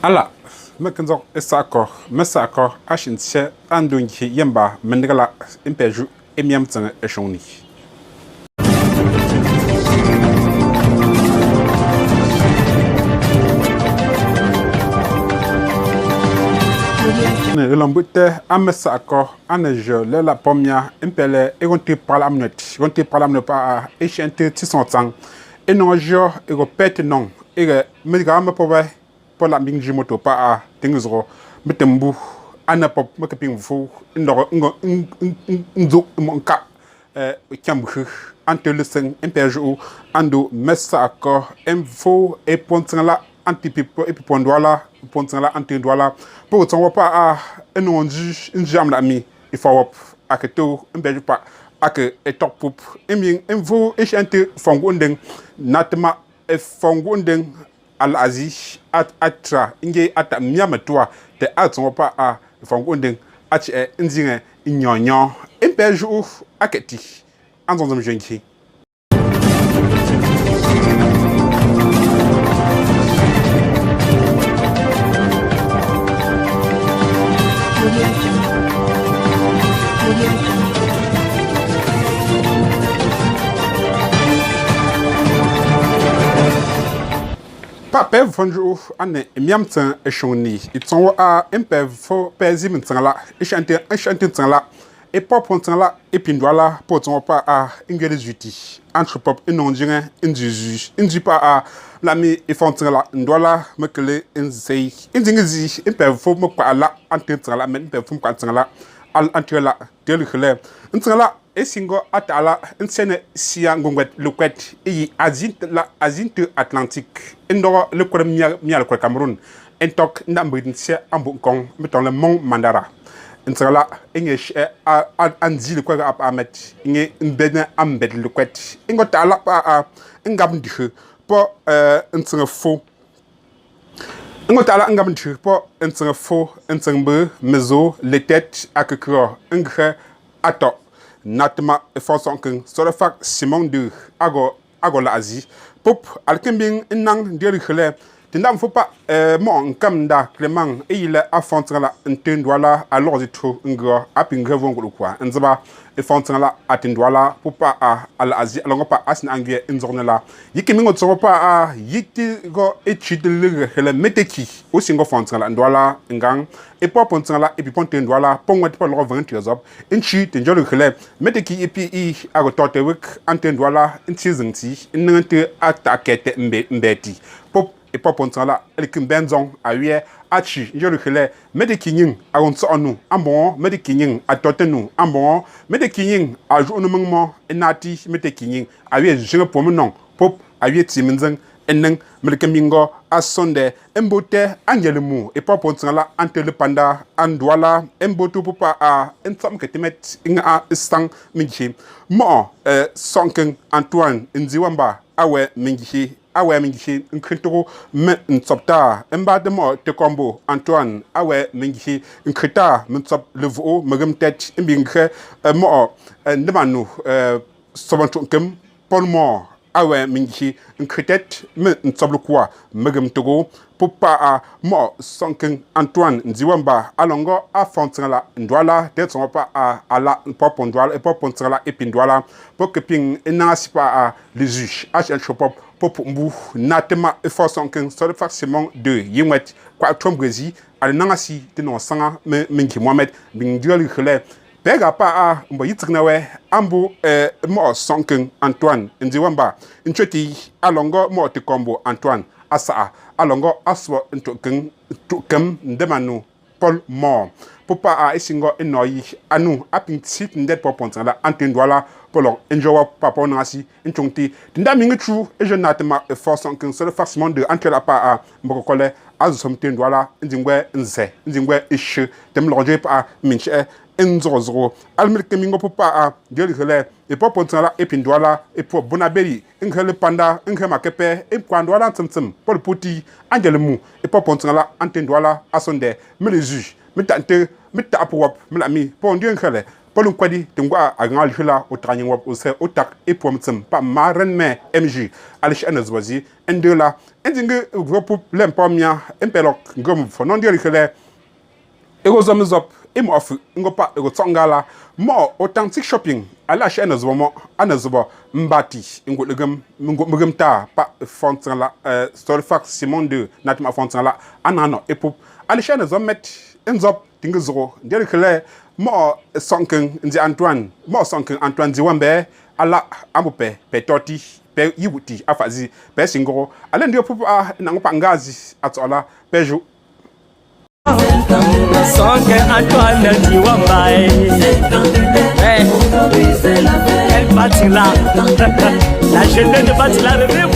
Ala, mekanzo esako, mesako, ashinse, andunki, yemba, mendigala, impeju, emiamtang, eshoni. L'embouté, amesako, anejo, la pomia, impele, egonti palamnet, gonti palamne pa, echente, tisantang, enonjo, ego pete non, ege, medigama pobe. Pour la mingi moto pa a tingzro metembu ana pop makaping fu ndoro nzo monka kyambu ante le sen impeju ando messa accord info et pontala antipipo et pondwala pontala antindwala pour ton pa a enonji njam la mi il faut wop aketo impeju pa ake etop pop emien info et chante fongonden natma e fongonden al-azi atra inge ata miamatwa te aton pa a fangondeng achi nzinge nyonyo impeju aketi anzonzom jenki Pev fonjo ane miamtan eshoni itonwo a impev fo pezim ntangla eshante ntangla e pop ntangla e pindwala poton pa a ingele zuti anthropop enonjinga inzu pa a la mi e fontangla ndwala mekele nzei indingizi impev fo mokpa ala antentangla men impev fo mokpa ntangla al antela delikhle ntangla esingo atala nsene sia ngongwet lukwet yi azinte atlantique endoro le kwem mial kwa Cameroun entok ndambrit nsia ambu kong meton le mont mandara ntsala engesh anzi le kwa amet nge mbena ambet lukwet ingo tala pa ngam ndihe po ntsinga fo ingo tala ngam ndihe po ntsinga fo ntsingbe mezo le tête akekro nghe ato natma efosonkin so the fact Simon de ago la azi pop alkimbing inang deri khele tindam fopa mo nkamda clement eyile afontra la ntendwala alors ditro ngo apinga vongulu kwa nzaba efontra la atindwala popa al azi alongo pa asna angye nzornela yikimingo tsopa yiti go echidele khele meteki osingo fontra la ndwala ngang et pour pontra la epi ponte ndwala pongwa tipa lo 20 years up inchi tenjolo khele meteki epi agotote wik antendwala intizingti nngante atakete mbeti pop et pas pontra la elikim benzon awie achi njolo khele meteki nyin agonso anu ambon meteki nyin atotenu ambon meteki nyin aju no mangmo enati meteki nyin awie jinga pomnon pop awie timinzang eneng melkemingo asonde embote angelemu et pas pontala ante le panda andwala embotu pupa ensam ketemet inga sang mingi mo sonken Antoine nziwamba awe mingi nkritoro me nsopta emba de mo te combo Antoine awe mingi nkrita msop levo megemtet imbingre mo ndemanu sobantum polmo awe mingi nkritet me nsoplu kwa megem togo pupa mo sonken Antoine nziwamba alongo afontrala ndwala tetson pa ala pop ndwala e pop ntrala epindwala pokeping enasipa le juge HL shopop pop mbu natema efosonken so de Simon de yimwet kwa trombrezi al nangasi de non sanga mingi Mohamed bin diol khele pega pa mbo yitknawe ambu mo sonken Antoine nziwamba nchoti alongo mo te combo Antoine asa alongo aswo ntoken tukem ndemanu Paul Mo popa isingo enoyi anu apintit ndet popontala antendwala polo enjowa papa nasi nchongti ndami tru e jonatema e force ken so facilement de antela pa mbokole azom tendwala ndingwe nze ndingwe ishe dem loje pa minche enzozo almirke mingo pupa a geli hele e popo ntala e pindwala e po bonaberi ngele panda ngele makepe e kwandwala tsimtsim pol puti angele mu e popo ntala antendwala asonde mele juge mitante mita apwap melami po ndien ngele pol nkwadi tingwa agangal hila o tranyi wap o se o tak e po mtsim pa maren me mg alish enezwazi endela endinge gropu lempomia empelok ngom fo non geli hele ego zomzop imo of ngopa ego tsongala mo authentic shopping ala shena zomo anazobo mbati ngolugum ta pa fontala Storfax Simon 2 natma fontala anano epop ala shena zomet enzop tingezoro ndelekele mo sonken ndi Antoine mo sonken Antoine Diwambe ala amupe petoti pe yibuti afazi pe singoro ala ndio pop na ngopa ngazi atola pejo Sonke Antoine Diwambe elle bâtit là la jeune de bâtit là revue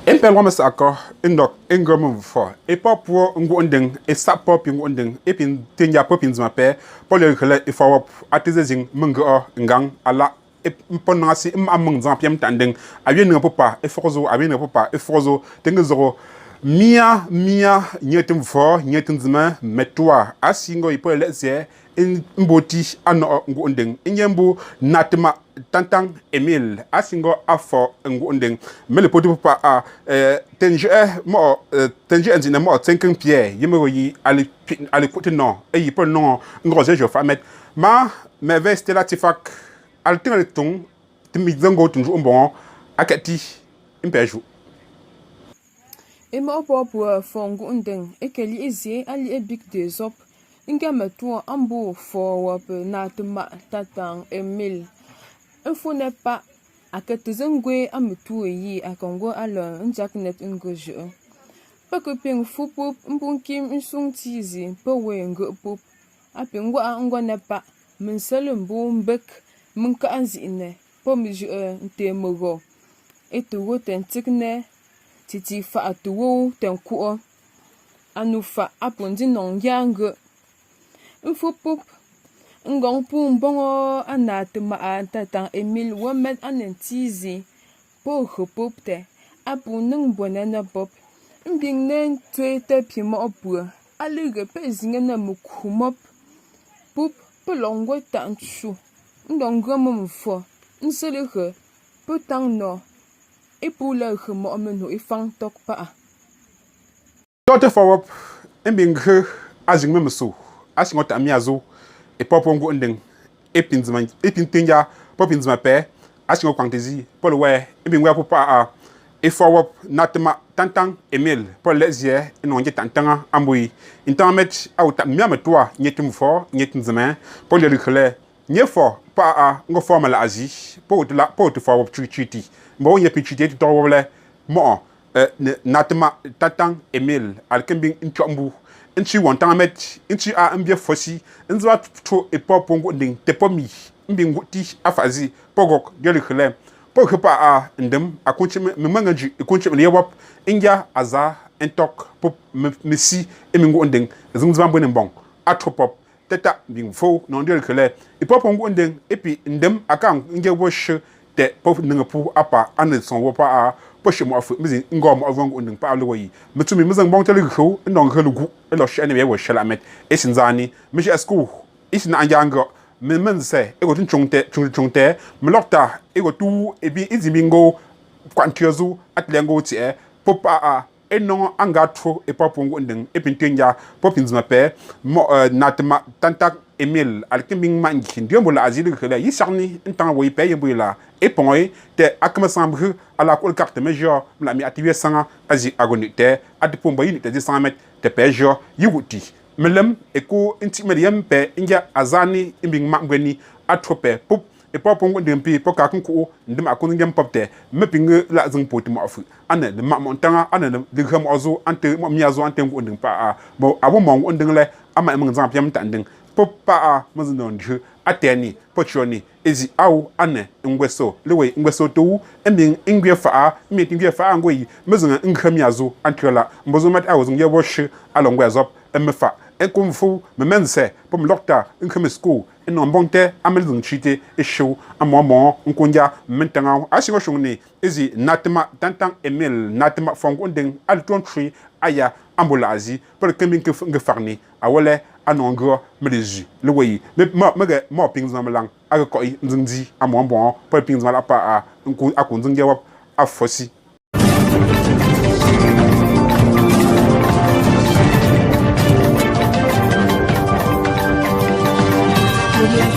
empel wa masako indok engom fo e popo ngondeng e sapop ngondeng e pin tinja popin zma pe polel khala e fawop atezing mungo ngang ala e mponnasi amang zan piam tandeng awie nga popa e forzo awie nga popa e forzo tengezoro mia nyetum fo nyetum zma metwa asingo ipo leze mboti ano ngondeng inyembu natma tantang Emile asingo afo ngondeng mele poti popa a tenje mo tenje enzina mo tenken pierre yemero yi ali kutino e yipo no ngoze jo famet ma me veste latifak altinga tung timi zango tunju mbon akati impeju Ema opo fongu undeng ekeli izie ali ebik de zop inga metu ambu fo wap natma tatang Emile info n'est pas akatuzengwe ametu yi akongo alo njaknet ngojo pakoping fupup mbunkim nsungtizi pawe ngopop apingwa ngwa n'est pas menselumbu mbek munka anzine pomiju ntemogo etuwo tentikne titi fa atuwo tenkuo anufa apundi nongyang mfupup ngong pu mbongo anatma tatang Emile womet anentizi po hopopte apu nung bonana pop mbing nen twete pimo opu alige pezinga na mukumop pup pelongwe tanchu ndongom mfo nselege putang no epula khmo amenu ifang tok pa tote fawop embing azing memso asingota amiazo e popo ngondeng epinzman epintinja popinzma pe asingo kwantezi polwe embing wa popa a e fawop natma tantang Emile pol lezie inonje tantanga ambui internet auta miametwa nyetum fo nyetum zema pol lekhle nyefo pa a ngo formala azi po to fawop chiti mbo nye pichiti to wole mo natma tantang Emile alkembing inchombu inchi wontan met inchi a mbie fosi nzwa to e popo ngonding tepomi mbing wuti afazi pogok gelikhle pogpa a ndem akunchi memangaji ikunchi le yewap inja aza entok pop mesi emingonding zungzwa mbone mbong atopop teta bing fo non gelikhle e popo ngonding epi ndem akang nge wosh te pop ningapu apa anetson wopa a poche mo afu mizi ngom avong unding pa alwoyi mitumi mizang bong tele khu ndong helugu elo shene we shalamet esinzani mishi asku isina anjanga men se ego tin chungte mlokta ego tu ebi izimingo kwantiozu atlengo ti popa a eno angatro e popongo nding epintenja popinzma pe mo natma tantak Emile alkimbing mangi ndiombo la azili khela yisarni ntan wo ipe yebula epongoy te akma sambru ala kol carte major la mi atiwe sanga azi agonite adipombo yini te 100 met te pejo yuguti melem eko inti medium pe inja azani imbing mangweni atrope pop e popongo ndempi poka kunku ndim akunu ngem popte mepinge la zing poti mo afu ane de mamontanga ane de gam ozo ante mo miazo ante ngo ndim pa bo abo mo ngo ndingle ama emang zam piam tanding popa a mazindonju ateni pochoni ezi au ane ngweso lewe ngweso to emi ngwe fa mi ngwe fa ngwe mazin nkhamiazo antrela mbozo mat awzo ngye bosh alongwe azop emfa enkumfu memense pom lokta nkhami school eno mbonte amelzin chite eshu amomo nkunja mentanga ashingo shungni ezi natma tantan emil natma fongo ndeng altontri aya ambulazi pour que min ke farni awole anongro medeju le wi me pings na melang aga ko nzinzi amombo pour pings mala pa a nku akunzinge wa afosi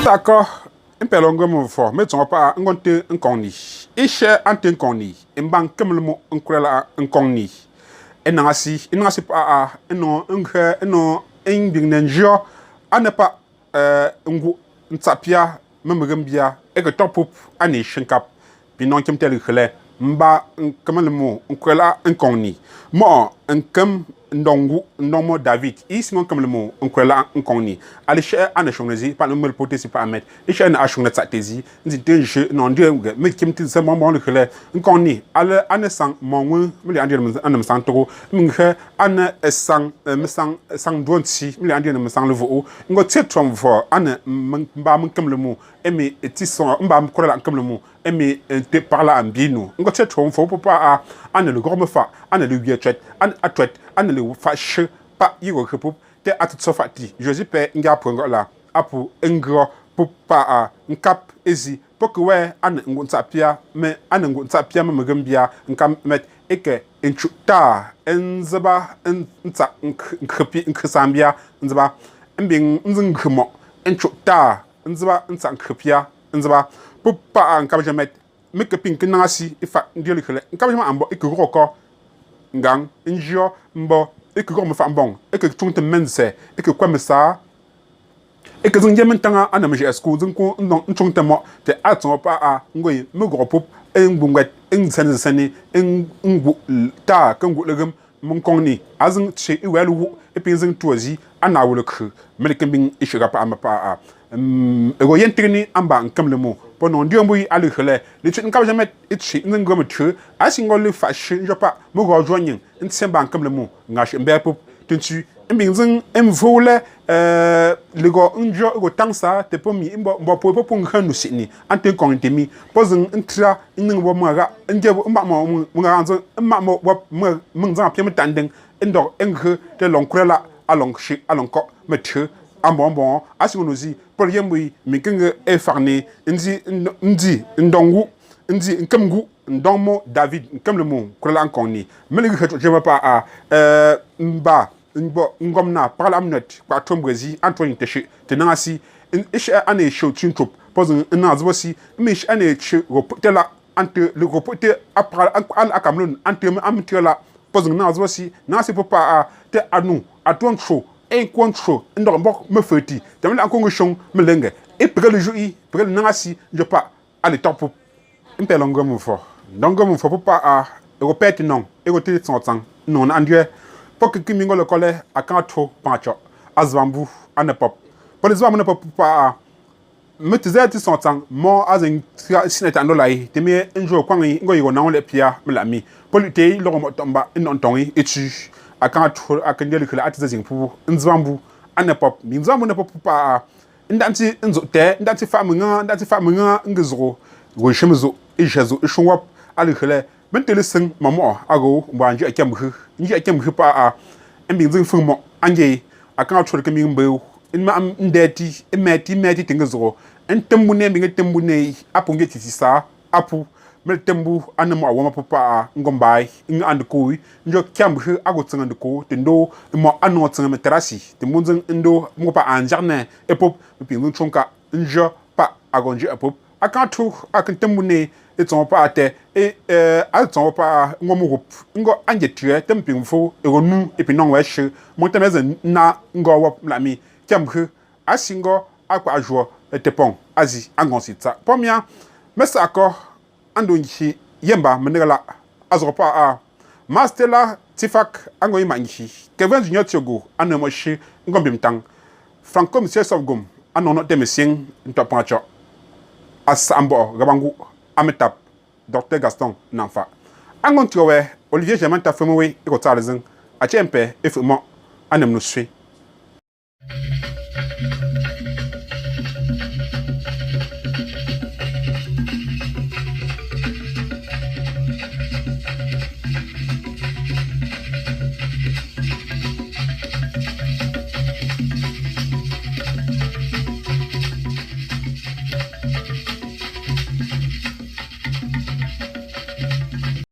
D'accord, un peu longue mon fort, mais tu n'as pas un compte un conni. Et cher un conni, un banc comme le mot un crela un conni. Et non, si, pas un non, un binenjo, à ne pas un tapia, même gambia, et que top up, un nation cap, puis non, comme tel que mba comme le mot un crela un conni. Moi, un comme ndongu ndomo David ici comme le mot on kwela nkoni ali she ana shonezi pa no mel potesi pa amet e she na ashona tsatezi nzi denje non de me kimti se mo le khle nkoni ale ana sang monwu mili ande ana sang to minghe ana sang sang donti mili ande na sang le vo ngo tetrom vo ana mba comme le mot emi etison mba kwela comme le mot emi te parla ambino ngo tetrom vo papa ana le gros me fa ana le wiechet ana atwet ana le fache pa yiro repop te atitsofati Josipe nga prongo la apu ngro popa a nkap ezi pokwe ana nguntapia me ana nguntapia me gambia nkam met eke enchuta enzaba ntsa nkrepi nkresambia nzaba mbing nzingmo enchuta nzaba ntsa nkrepia nzaba popa a nkam jamet meke pink nasi ifa ndioli khle nkam jama ambo ikugoko ngang njio mbo ekego me fa bon eke tunte mense eke kwame sa eke zunje mentanga ana me school zunko ndon tunte mo te aton pa a ngoyi me gropop engungwet engsense engu ta kangu legem mon konni azun che iwelu epinzin tozi ana wuluk melkem bin ishira pa ama pa a ego yentrini amba nkam le mo ponon diombu ali khele le tun ka jamet itchi ngom tchu asingol le fashi jopa mo go jonin ntsemba nkam le mo ngash mbe pop tuntu mbinzin mvole le go njo go tangsa te pomi mbo po nganu sini ante kontemi pozin ntra ngbo mo ga nje mba mo nga anzo mba mo mo mnza pye mtandeng ndo enghe te lonkrela alongshi alonko methu ambon asingonozi pour yemwi mikenge e farné ndi ndongu ndi nkamgu ndomo David nkam le mot krela nkoni meligi khato jema pa a mba ngomna parla amnet kwa tombrezi Antoine Teche tenasi ish ane show tuntop pose nazbosi mish ane che repotela ante le repote après al akamlon ante amtela pose nazbosi nasi papa a te anu aton show encontro ndor mbok me feuti tamle ankongo shon melenge e prele joui prele nangasi je pas ale top impelongo mo fo ndongo mo fo papa a repete non e roté tsantang non andie pok kimingo le kole akanto pancho azwambu anepop polizwa mo ne pop pa metizeti tsantang mo azen sineta ndolai temi enjo kwangi ngo yigo na le pia melami polite lo mo tomba non tongi etu akanto akandeli kula atizazing pu nzwambu anepop minzwambu ne pop pa ndanti nzote ndanti famunga ngizro go shemzo ijezo ishwap alikhele mentelesin mamo ago mbanje akemhu nji akemhu pa a embinzin funmo anje akanto ke mingbe inma ndeti meti tingizro entembu ne mbinge tembu ne apunge tisisa apu meltembu anamo awoma papa ngombai inga andukui njo kyambu agotsinga anduko tendo mo anotsinga metrasi timunzin ndo mopa anjarne epop pingun chonka njo pa agonje epop akantu akantembu ne eton pa ate aton pa ngomurup ngo anjetue tempingfo egonu epinon wesh montemeze na ngo wop lami kyambu asingo akwa ajo etepon azi angonsita pomia mesako andonji yemba menela azropa a mastela tifak angoyi manji Kevin Junior Tiogo anemoshi ngombimtang Franco Monsieur Sovgum, anon de messing, into pancho. Asambo, Gabangu, Ametap, Dr. Gaston, Nanfa. Angon Olivier Germain Tafemoui, Ecotalizing, a Chempe, if mo, anem no sui.